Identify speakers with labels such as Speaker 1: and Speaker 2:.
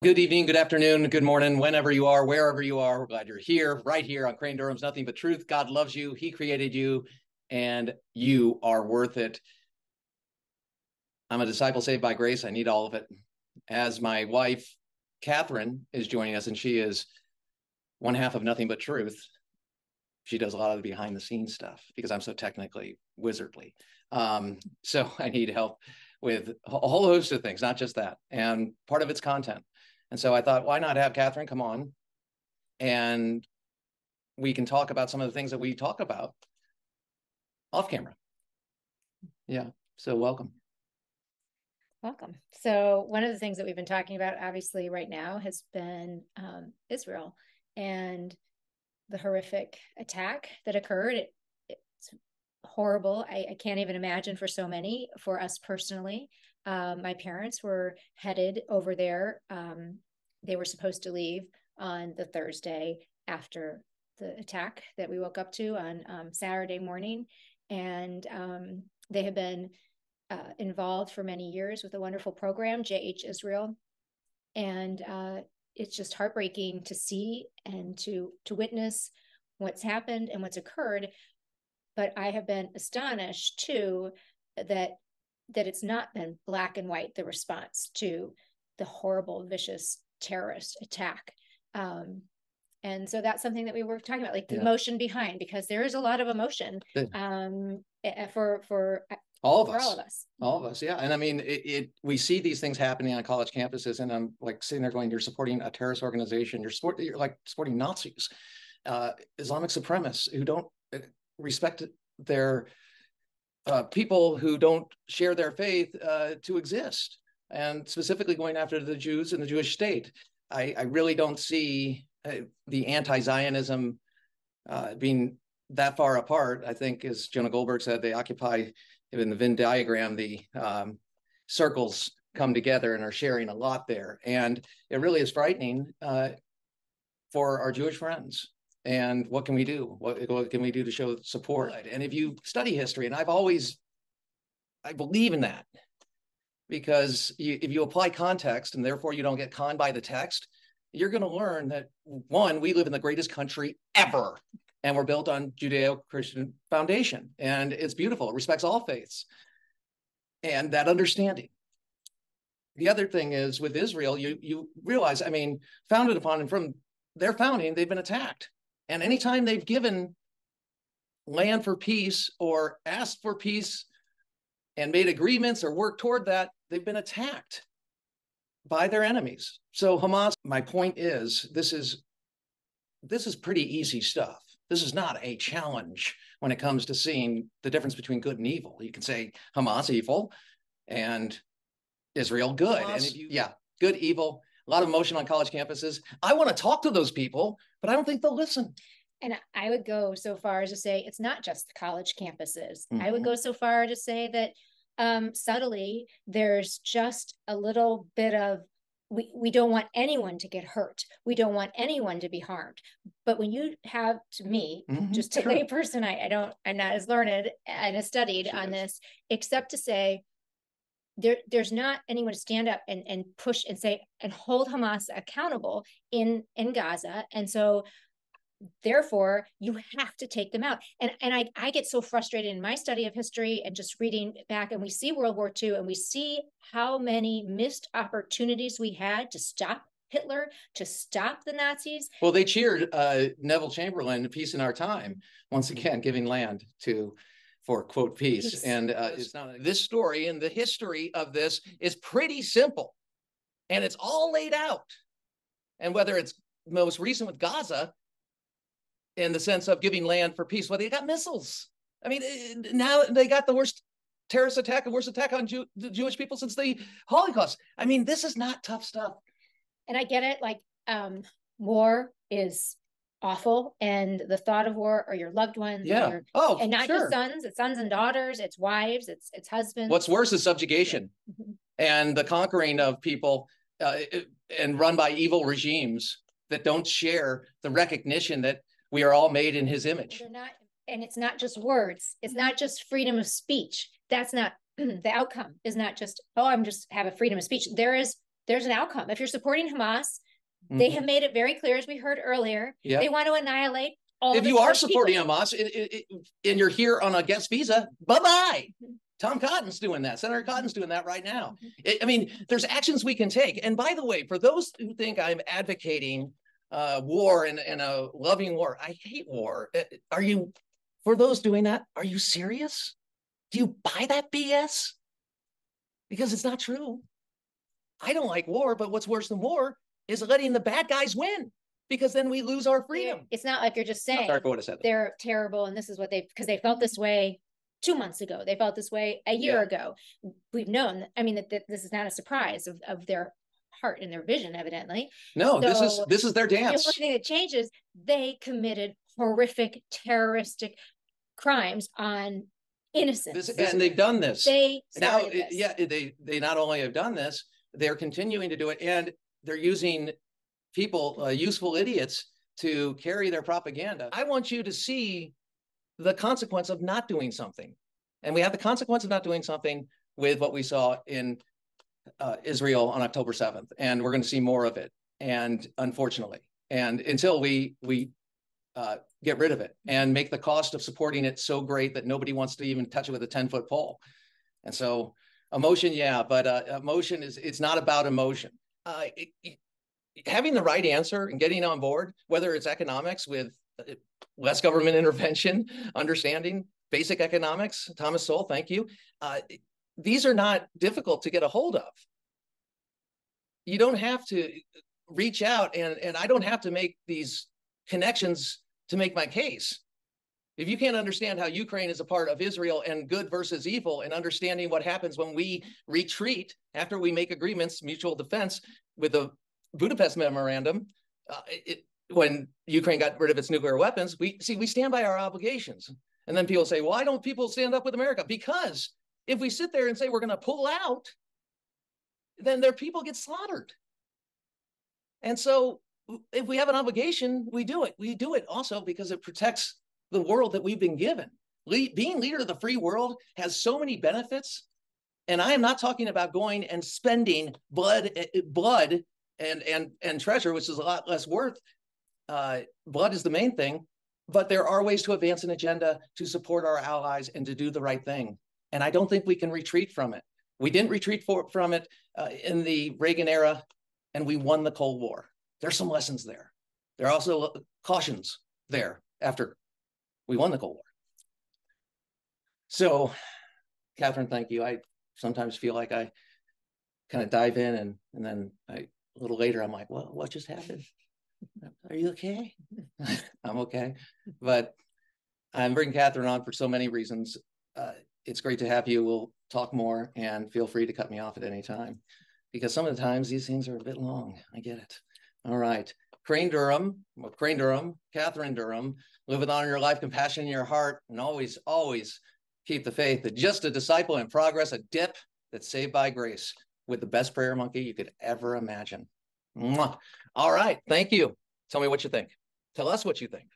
Speaker 1: Good evening, good afternoon, good morning, whenever you are, wherever you are. We're glad you're here, right here on Crane Durham's Nothing But Truth. God loves you. He created you, and you are worth it. I'm a disciple saved by grace. I need all of it. As my wife, Katharine, is joining us, and she is one half of Nothing But Truth. She does a lot of the behind the scenes stuff because I'm so technically wizardly. So I need help with a whole host of things, not just that. And part of it's content. And so I thought, why not have Katharine come on and we can talk about some of the things that we talk about off camera. Yeah. So welcome.
Speaker 2: Welcome. So one of the things that we've been talking about, obviously, right now has been Israel and the horrific attack that occurred. It's horrible. I can't even imagine for so many, for us personally. My parents were headed over there. They were supposed to leave on the Thursday after the attack that we woke up to on Saturday morning. And they have been involved for many years with a wonderful program, JH Israel. And it's just heartbreaking to see and to witness what's happened and what's occurred. But I have been astonished too that it's not been black and white, the response to the horrible, vicious terrorist attack. And so that's something that we were talking about, like the emotion behind, because there is a lot of emotion for
Speaker 1: all of
Speaker 2: us.
Speaker 1: All of us, yeah. And I mean, we see these things happening on college campuses, and I'm like sitting there going, you're supporting a terrorist organization. You're like supporting Nazis, Islamic supremacists who don't respect their people who don't share their faith to exist, and specifically going after the Jews and the Jewish state. I really don't see the anti-Zionism being that far apart. I think, as Jonah Goldberg said, they occupy, in the Venn diagram, the circles come together and are sharing a lot there. And it really is frightening for our Jewish friends. And what can we do? What can we do to show support? And if you study history, and I believe in that, because if you apply context and therefore you don't get conned by the text, you're going to learn that, one, we live in the greatest country ever, and we're built on Judeo-Christian foundation, and it's beautiful. It respects all faiths and that understanding. The other thing is, with Israel, you realize, I mean, founded upon and from their founding, they've been attacked. And anytime they've given land for peace or asked for peace and made agreements or worked toward that, they've been attacked by their enemies. So Hamas, my point is, this is pretty easy stuff. This is not a challenge when it comes to seeing the difference between good and evil. You can say Hamas evil and Israel good. Hamas. And if you, good, evil, a lot of emotion on college campuses. I want to talk to those people, but I don't think they'll listen.
Speaker 2: And I would go so far as to say it's not just the college campuses. Mm-hmm. I would go so far to say that subtly, there's just a little bit of, we don't want anyone to get hurt. We don't want anyone to be harmed. But when you have, to me, just a lay person, I'm not as learned and as studied on this, except to say, there's not anyone to stand up and push and say and hold Hamas accountable in Gaza. And so therefore you have to take them out. And I get so frustrated in my study of history and just reading back, and we see World War II, and we see how many missed opportunities we had to stop Hitler, to stop the Nazis.
Speaker 1: Well, they cheered Neville Chamberlain, peace in our time, once again giving land for quote peace. And it's not this story, and the history of this is pretty simple, and it's all laid out. And whether it's most recent with Gaza, in the sense of giving land for peace, well, they got missiles. I mean, now they got the worst terrorist attack and worst attack on the Jewish people since the Holocaust. I mean, this is not tough stuff.
Speaker 2: And I get it. Like, war is awful, and the thought of war or your loved ones,
Speaker 1: and
Speaker 2: not just sons, it's sons and daughters, it's wives, it's husbands.
Speaker 1: What's worse is subjugation and the conquering of people and run by evil regimes that don't share the recognition that we are all made in his image.
Speaker 2: And it's not just words. It's not just freedom of speech. That's not the outcome. Is not just, I'm just have a freedom of speech. There is there's an outcome. If you're supporting Hamas,
Speaker 1: Mm-hmm.
Speaker 2: they have made it very clear, as we heard earlier,
Speaker 1: yep.
Speaker 2: they want to annihilate all
Speaker 1: if you are supporting Hamas and you're here on a guest visa, bye-bye. Mm-hmm. Tom Cotton's doing that. Senator Cotton's doing that right now. I mean, there's actions we can take. And by the way, for those who think I'm advocating war and a loving war, I hate war. Are you, for those doing that, are you serious? Do you buy that BS? Because it's not true. I don't like war, but what's worse than war is letting the bad guys win, because then we lose our freedom.
Speaker 2: It's not like you're just saying they're terrible and this is what because they felt this way 2 months ago. They felt this way a year ago. We've known, I mean, that this is not a surprise of their heart and their vision, evidently.
Speaker 1: No, so this is their dance.
Speaker 2: The only thing that changes, they committed horrific terroristic crimes on innocents.
Speaker 1: And they've done this.
Speaker 2: They
Speaker 1: not only have done this, they're continuing to do it, and they're using people, useful idiots, to carry their propaganda. I want you to see the consequence of not doing something. And we have the consequence of not doing something with what we saw in Israel on October 7th. And we're going to see more of it. And unfortunately, and until we get rid of it and make the cost of supporting it so great that nobody wants to even touch it with a 10-foot pole. And so emotion, yeah, but emotion it's not about emotion. Having the right answer and getting on board, whether it's economics with less government intervention, understanding basic economics, Thomas Sowell, thank you. These are not difficult to get a hold of. You don't have to reach out, and I don't have to make these connections to make my case. If you can't understand how Ukraine is a part of Israel and good versus evil, and understanding what happens when we retreat after we make agreements, mutual defense, with the Budapest Memorandum, when Ukraine got rid of its nuclear weapons, we stand by our obligations. And then people say, why don't people stand up with America? Because if we sit there and say we're going to pull out, then their people get slaughtered. And so if we have an obligation, we do it. We do it also because it protects the world that we've been given. Being leader of the free world has so many benefits. And I am not talking about going and spending blood and treasure, which is a lot less worth. Blood is the main thing, but there are ways to advance an agenda, to support our allies, and to do the right thing. And I don't think we can retreat from it. We didn't retreat from it in the Reagan era, and we won the Cold War. There's some lessons there. There are also cautions there after we won the Cold War. So, Katharine, thank you. I sometimes feel like I kind of dive in and then a little later, I'm like, well, what just happened? Are you okay? I'm okay. But I'm bringing Katharine on for so many reasons. It's great to have you. We'll talk more, and feel free to cut me off at any time, because some of the times these things are a bit long. I get it. All right. Katharine Durham, live with honor in your life, compassion in your heart, and always, always keep the faith. Just a disciple in progress, a dip that's saved by grace, with the best prayer monkey you could ever imagine. Mwah. All right. Thank you. Tell me what you think. Tell us what you think.